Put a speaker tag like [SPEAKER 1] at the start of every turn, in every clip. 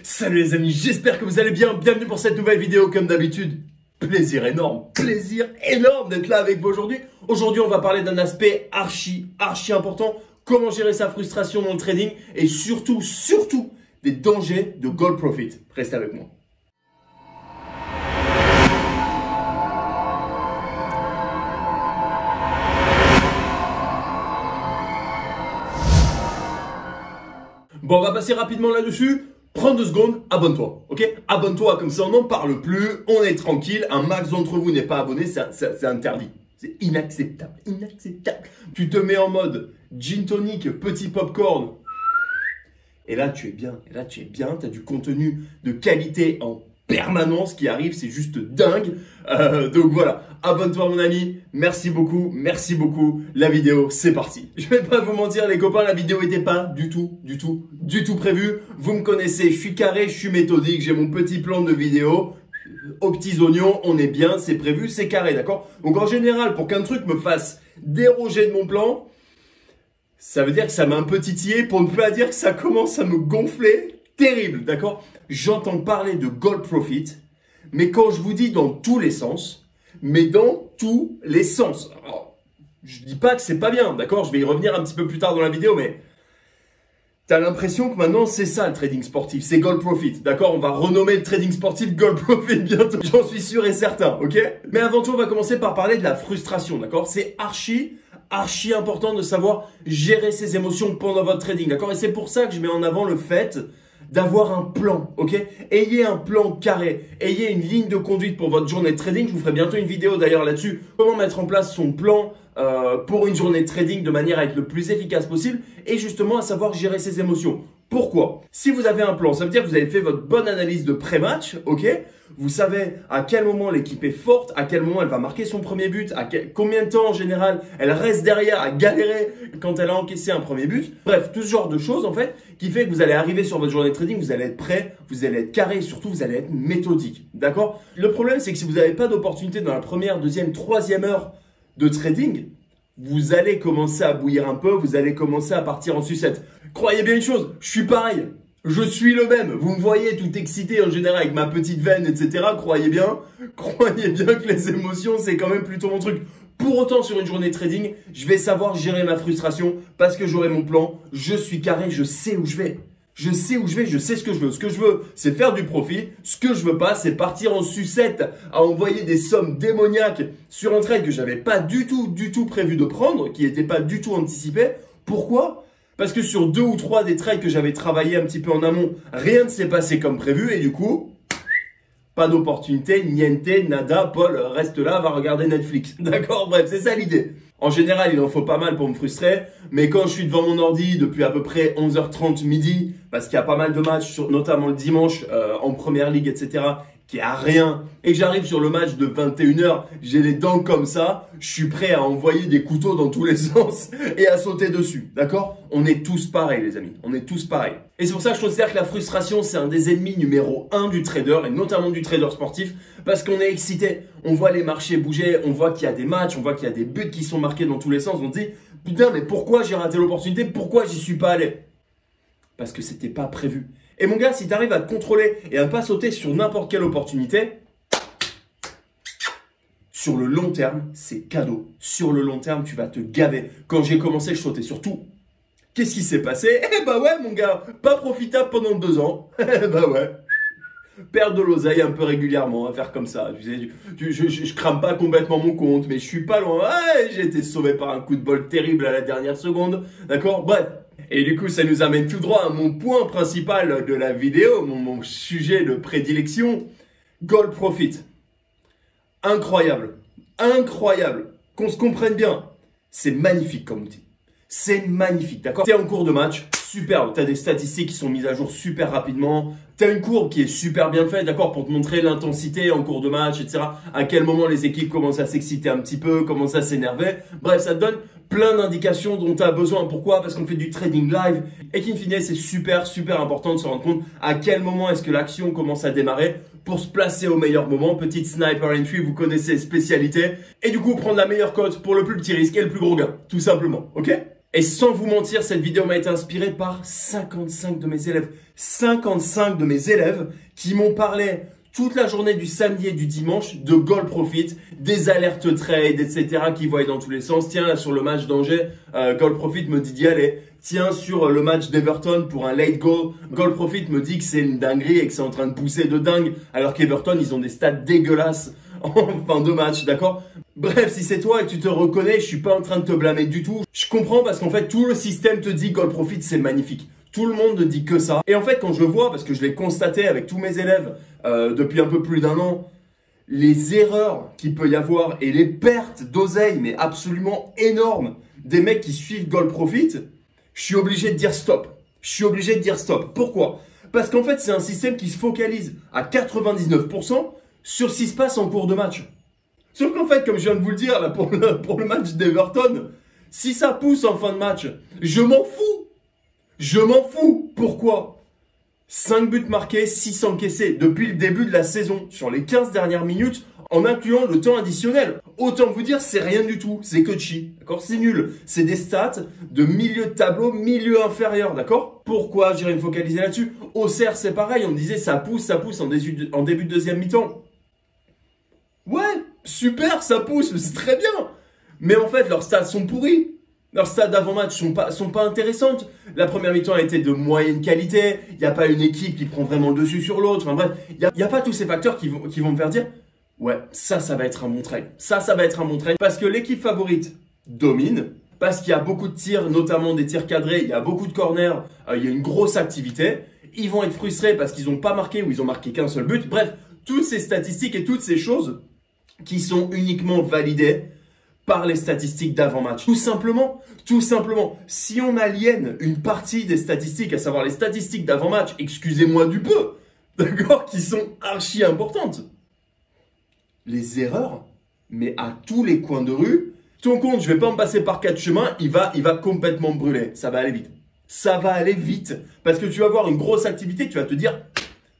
[SPEAKER 1] Salut les amis, j'espère que vous allez bien. Bienvenue pour cette nouvelle vidéo comme d'habitude. Plaisir énorme d'être là avec vous aujourd'hui. Aujourd'hui, on va parler d'un aspect archi important. Comment gérer sa frustration dans le trading et surtout des dangers de gold profit. Restez avec moi. Bon, on va passer rapidement là-dessus. Prends 2 secondes, abonne-toi, ok? Abonne-toi, comme ça on n'en parle plus, on est tranquille. Un max d'entre vous n'est pas abonné, c'est interdit. C'est inacceptable, Tu te mets en mode gin tonic, petit popcorn. Et là, tu es bien, tu as du contenu de qualité en permanence qui arrive, c'est juste dingue. Donc voilà, abonne-toi mon ami, merci beaucoup. La vidéo, c'est parti. Je vais pas vous mentir les copains, la vidéo n'était pas du tout prévue. Vous me connaissez, je suis carré, je suis méthodique, j'ai mon petit plan de vidéo. Aux petits oignons, on est bien, c'est prévu, c'est carré, d'accord? Donc en général, pour qu'un truc me fasse déroger de mon plan, ça veut dire que ça m'a un peu titillé, pour ne pas dire que ça commence à me gonfler. Terrible, d'accord? J'entends parler de gold profit, mais quand je vous dis dans tous les sens, Alors, je dis pas que c'est pas bien, d'accord? Je vais y revenir un petit peu plus tard dans la vidéo, mais t'as l'impression que maintenant c'est ça le trading sportif, c'est gold profit, d'accord? On va renommer le trading sportif gold profit bientôt, j'en suis sûr et certain, ok? Mais avant tout, on va commencer par parler de la frustration, d'accord? C'est archi important de savoir gérer ses émotions pendant votre trading, d'accord? Et c'est pour ça que je mets en avant le fait d'avoir un plan, ok? Ayez un plan carré, ayez une ligne de conduite pour votre journée de trading. Je vous ferai bientôt une vidéo d'ailleurs là-dessus. Comment mettre en place son plan pour une journée de trading de manière à être le plus efficace possible et justement à savoir gérer ses émotions. Pourquoi? Si vous avez un plan, ça veut dire que vous avez fait votre bonne analyse de pré-match, ok? Vous savez à quel moment l'équipe est forte, à quel moment elle va marquer son premier but, combien de temps en général elle reste derrière à galérer quand elle a encaissé un premier but. Bref, tout ce genre de choses en fait qui fait que vous allez arriver sur votre journée de trading, vous allez être prêt, vous allez être carré et surtout vous allez être méthodique, d'accord? Le problème c'est que si vous n'avez pas d'opportunité dans la première, deuxième, troisième heure de trading, vous allez commencer à bouillir un peu, vous allez commencer à partir en sucette. Croyez bien une chose, je suis pareil, je suis le même. Vous me voyez tout excité en général avec ma petite veine, etc. Croyez bien que les émotions, c'est quand même plutôt mon truc. Pour autant, sur une journée de trading, je vais savoir gérer ma frustration parce que j'aurai mon plan, je suis carré, je sais où je vais. Je sais ce que je veux. Ce que je veux, c'est faire du profit. Ce que je veux pas, c'est partir en sucette à envoyer des sommes démoniaques sur un trade que j'avais pas du tout prévu de prendre, qui n'était pas du tout anticipé. Pourquoi? Parce que sur 2 ou 3 des trades que j'avais travaillé un petit peu en amont, rien ne s'est passé comme prévu et du coup, pas d'opportunité, niente, nada, Paul reste là, va regarder Netflix. D'accord? Bref, c'est ça l'idée. En général, il en faut pas mal pour me frustrer, mais quand je suis devant mon ordi depuis à peu près 11h30 midi, parce qu'il y a pas mal de matchs, notamment le dimanche en première ligue, etc., qui a rien, et que j'arrive sur le match de 21h, j'ai les dents comme ça, je suis prêt à envoyer des couteaux dans tous les sens et à sauter dessus, d'accord? On est tous pareils les amis, on est tous pareils. Et c'est pour ça que je considère que la frustration c'est un des ennemis numéro 1 du trader et notamment du trader sportif parce qu'on est excité, on voit les marchés bouger, on voit qu'il y a des matchs, on voit qu'il y a des buts qui sont marqués dans tous les sens, on se dit putain mais pourquoi j'ai raté l'opportunité, pourquoi j'y suis pas allé? Parce que c'était pas prévu. Et mon gars, si tu arrives à te contrôler et à ne pas sauter sur n'importe quelle opportunité, sur le long terme, c'est cadeau. Sur le long terme, tu vas te gaver. Quand j'ai commencé, je sautais sur tout. Qu'est-ce qui s'est passé? Eh bah ouais, mon gars, pas profitable pendant 2 ans. Eh bah ouais. Perdre de l'oseille un peu régulièrement, à faire comme ça. Je crame pas complètement mon compte, mais je suis pas loin. Ouais, j'ai été sauvé par un coup de bol terrible à la dernière seconde. D'accord? Bref. Et du coup, ça nous amène tout droit à mon point principal de la vidéo, mon sujet de prédilection, gold profit. Incroyable, qu'on se comprenne bien, c'est magnifique comme outil. C'est magnifique, d'accord? Tu es en cours de match, superbe, tu as des statistiques qui sont mises à jour super rapidement, tu as une courbe qui est super bien faite, d'accord, pour te montrer l'intensité en cours de match, etc. À quel moment les équipes commencent à s'exciter un petit peu, commencent à s'énerver. Bref, ça te donne plein d'indications dont tu as besoin. Pourquoi? Parce qu'on fait du trading live et qu'in fine, c'est super important de se rendre compte à quel moment est-ce que l'action commence à démarrer pour se placer au meilleur moment. Petite sniper entry, vous connaissez spécialité. Et du coup, prendre la meilleure cote pour le plus petit risque et le plus gros gain, tout simplement, ok? Et sans vous mentir, cette vidéo m'a été inspirée par 55 de mes élèves. 55 de mes élèves qui m'ont parlé toute la journée du samedi et du dimanche de Goal Profit, des alertes trade, etc. qui voyaient dans tous les sens. Tiens, là sur le match d'Angers, Goal Profit me dit d'y aller. Tiens, sur le match d'Everton pour un late goal, Goal Profit me dit que c'est une dinguerie et que c'est en train de pousser de dingue. Alors qu'Everton, ils ont des stats dégueulasses en fin de match, d'accord? Bref, si c'est toi et que tu te reconnais, je suis pas en train de te blâmer du tout. Je comprends parce qu'en fait, tout le système te dit Goal Profit, c'est magnifique. Tout le monde ne dit que ça. Et en fait, quand je vois, parce que je l'ai constaté avec tous mes élèves depuis un peu plus d'un an, les erreurs qu'il peut y avoir et les pertes d'oseille, mais absolument énormes, des mecs qui suivent Goal Profit, je suis obligé de dire stop. Je suis obligé de dire stop. Pourquoi? Parce qu'en fait, c'est un système qui se focalise à 99% sur ce qui se passe en cours de match. Sauf qu'en fait, comme je viens de vous le dire là, pour le match d'Everton, si ça pousse en fin de match, je m'en fous. Je m'en fous. Pourquoi? 5 buts marqués, 6 encaissés depuis le début de la saison, sur les 15 dernières minutes, en incluant le temps additionnel. Autant vous dire, c'est rien du tout. C'est que chi. D'accord? C'est nul. C'est des stats de milieu de tableau, milieu inférieur. D'accord? Pourquoi j'irais me focaliser là-dessus? Auxerre, c'est pareil. On me disait ça pousse en début de deuxième mi-temps. Ouais, super, ça pousse, c'est très bien. Mais en fait, leurs stats sont pourris. Leurs stats d'avant-match sont pas intéressantes. La première mi-temps a été de moyenne qualité. Il n'y a pas une équipe qui prend vraiment le dessus sur l'autre. Enfin bref, il n'y a pas tous ces facteurs qui vont me faire dire ouais, ça va être un bon trade. Ça va être un bon trade. Parce que l'équipe favorite domine. Parce qu'il y a beaucoup de tirs, notamment des tirs cadrés. Il y a beaucoup de corners. Il y a une grosse activité. Ils vont être frustrés parce qu'ils n'ont pas marqué ou ils ont marqué qu'un seul but. Bref, toutes ces statistiques et toutes ces choses qui sont uniquement validées par les statistiques d'avant-match. Tout simplement, si on aliène une partie des statistiques, à savoir les statistiques d'avant-match, excusez-moi du peu, d'accord, qui sont archi importantes. Les erreurs, mais à tous les coins de rue, ton compte, je vais pas me passer par 4 chemins, il va complètement brûler. Ça va aller vite. Ça va aller vite. Parce que tu vas avoir une grosse activité, tu vas te dire,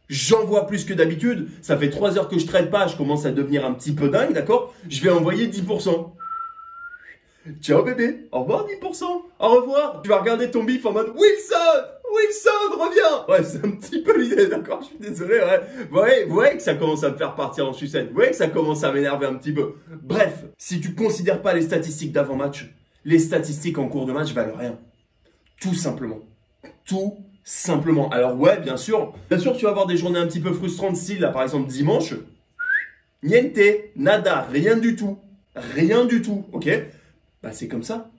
[SPEAKER 1] j'en vois plus que d'habitude, ça fait 3 heures que je trade pas, je commence à devenir un petit peu dingue, d'accord? Je vais envoyer 10%. Ciao bébé, au revoir 10%, au revoir. Tu vas regarder ton bif en mode Wilson, reviens. Ouais, c'est un petit peu l'idée, d'accord, je suis désolé, ouais. Vous voyez que ça commence à me faire partir en sucette, vous voyez que ça commence à m'énerver un petit peu. Bref, si tu considères pas les statistiques d'avant-match, les statistiques en cours de match valent rien. Tout simplement. Tout simplement. Alors ouais, bien sûr, tu vas avoir des journées un petit peu frustrantes, style là par exemple dimanche, niente, nada, rien du tout, ok? Bah c'est comme ça.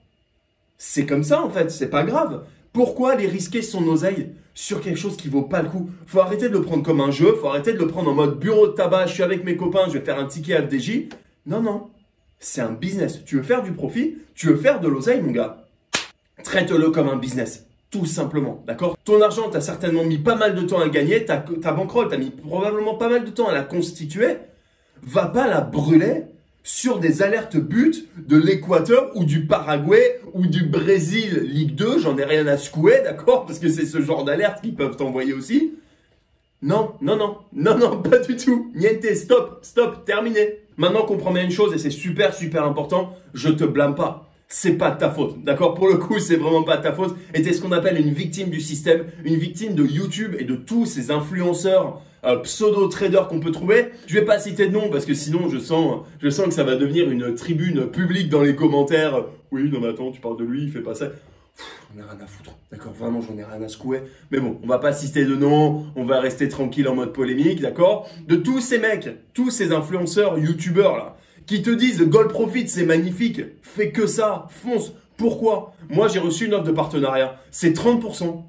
[SPEAKER 1] C'est comme ça en fait, c'est pas grave. Pourquoi aller risquer son oseille sur quelque chose qui vaut pas le coup? Faut arrêter de le prendre comme un jeu, faut arrêter de le prendre en mode bureau de tabac, je suis avec mes copains, je vais faire un ticket FDJ. Non, c'est un business. Tu veux faire du profit, tu veux faire de l'oseille mon gars. Traite-le comme un business. Tout simplement, d'accord? Ton argent, tu as certainement mis pas mal de temps à le gagner, ta bankroll, tu as mis probablement pas mal de temps à la constituer. Va pas la brûler sur des alertes buts de l'Équateur ou du Paraguay ou du Brésil Ligue 2, j'en ai rien à secouer, d'accord? Parce que c'est ce genre d'alerte qu'ils peuvent t'envoyer aussi. Non, pas du tout. Niente, stop, terminé. Maintenant, comprends bien une chose et c'est super important, je te blâme pas. C'est pas de ta faute, d'accord? Pour le coup, c'est vraiment pas de ta faute. Et t'es ce qu'on appelle une victime du système, une victime de YouTube et de tous ces influenceurs pseudo-traders qu'on peut trouver. Je vais pas citer de nom parce que sinon je sens que ça va devenir une tribune publique dans les commentaires. Oui, non mais attends, tu parles de lui, il fait pas ça. J'en ai rien à foutre, d'accord? Vraiment, j'en ai rien à secouer. Mais bon, on va pas citer de nom, on va rester tranquille en mode polémique, d'accord? De tous ces mecs, tous ces influenceurs, youtubeurs là, qui te disent Goal Profit c'est magnifique, fais que ça, fonce. Pourquoi? Moi j'ai reçu une offre de partenariat, c'est 30%.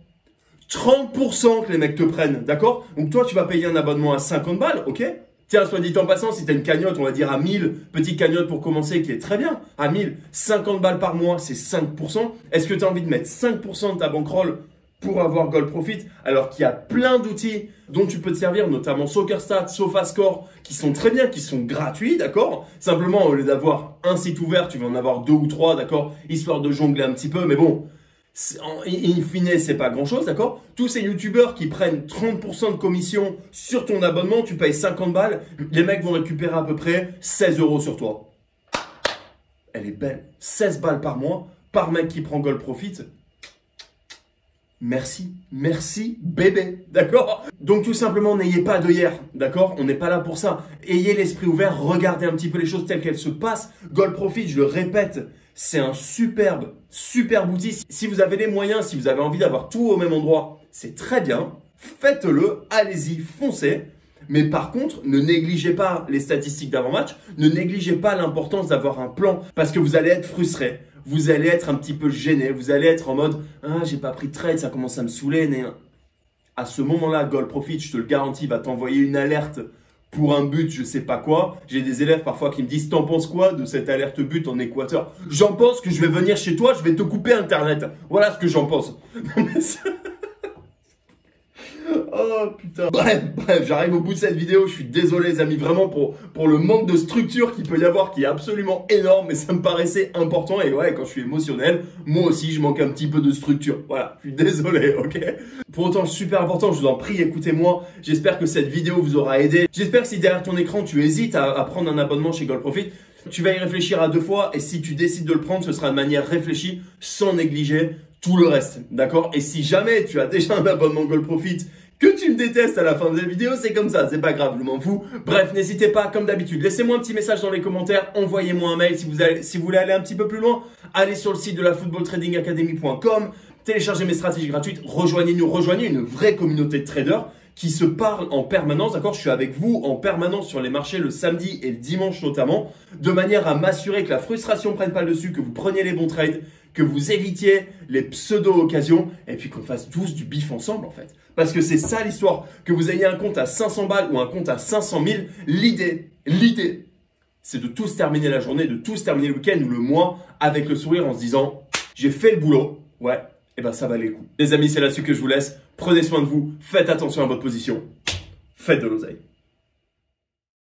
[SPEAKER 1] 30% que les mecs te prennent, d'accord? Donc toi tu vas payer un abonnement à 50 balles, ok? Tiens, soit dit en passant, si tu as une cagnotte, on va dire à 1000, petite cagnotte pour commencer qui est très bien, à 1000, 50 balles par mois, c'est 5%. Est-ce que tu as envie de mettre 5% de ta bankroll pour avoir Goal Profit, alors qu'il y a plein d'outils dont tu peux te servir, notamment SoccerStats, SofaScore, qui sont très bien, qui sont gratuits, d'accord? Simplement, au lieu d'avoir un site ouvert, tu vas en avoir 2 ou 3, d'accord? Histoire de jongler un petit peu, mais bon, in fine, c'est pas grand-chose, d'accord? Tous ces youtubeurs qui prennent 30% de commission sur ton abonnement, tu payes 50 balles, les mecs vont récupérer à peu près 16 € sur toi. Elle est belle. 16 balles par mois par mec qui prend Gold Profit, merci, merci bébé, d'accord? Donc tout simplement, n'ayez pas d'œillères, d'accord? On n'est pas là pour ça. Ayez l'esprit ouvert, regardez un petit peu les choses telles qu'elles se passent. Gold Profit, je le répète, c'est un superbe outil. Si vous avez les moyens, si vous avez envie d'avoir tout au même endroit, c'est très bien. Faites-le, allez-y, foncez. Mais par contre, ne négligez pas les statistiques d'avant-match, ne négligez pas l'importance d'avoir un plan parce que vous allez être frustré. Vous allez être un petit peu gêné, vous allez être en mode « Ah, j'ai pas pris de trade, ça commence à me saouler. » À ce moment-là, Gold Profit, je te le garantis, va t'envoyer une alerte pour un but, je sais pas quoi. J'ai des élèves parfois qui me disent « T'en penses quoi de cette alerte but en Équateur ?» J'en pense que je vais venir chez toi, je vais te couper Internet. Voilà ce que j'en pense. Oh putain. Bref, j'arrive au bout de cette vidéo. Je suis désolé les amis, vraiment pour le manque de structure qu'il peut y avoir qui est absolument énorme, mais ça me paraissait important. Et ouais, quand je suis émotionnel, moi aussi je manque un petit peu de structure. Voilà, je suis désolé, ok? Pour autant, super important, je vous en prie, écoutez-moi. J'espère que cette vidéo vous aura aidé. J'espère que si derrière ton écran tu hésites à prendre un abonnement chez Gold Profit, tu vas y réfléchir à 2 fois. Et si tu décides de le prendre, ce sera de manière réfléchie, sans négliger tout le reste, d'accord? Et si jamais tu as déjà un abonnement Gold Profit, que tu me détestes à la fin de la vidéo, c'est comme ça, c'est pas grave, je m'en fous. Bref, n'hésitez pas, comme d'habitude, laissez-moi un petit message dans les commentaires, envoyez-moi un mail si vous voulez aller un petit peu plus loin. Allez sur le site de la footballtradingacademy.com, téléchargez mes stratégies gratuites, rejoignez-nous, rejoignez une vraie communauté de traders qui se parlent en permanence, d'accord? Je suis avec vous en permanence sur les marchés le samedi et le dimanche notamment, de manière à m'assurer que la frustration ne prenne pas le dessus, que vous preniez les bons trades, que vous évitiez les pseudo-occasions et puis qu'on fasse tous du bif ensemble en fait. Parce que c'est ça l'histoire, que vous ayez un compte à 500 balles ou un compte à 500 000, l'idée, c'est de tous terminer la journée, de tous terminer le week-end ou le mois avec le sourire en se disant « j'ai fait le boulot, ouais, et ben ça valait le coup ». Les amis, c'est là-dessus que je vous laisse. Prenez soin de vous, faites attention à votre position, faites de l'oseille.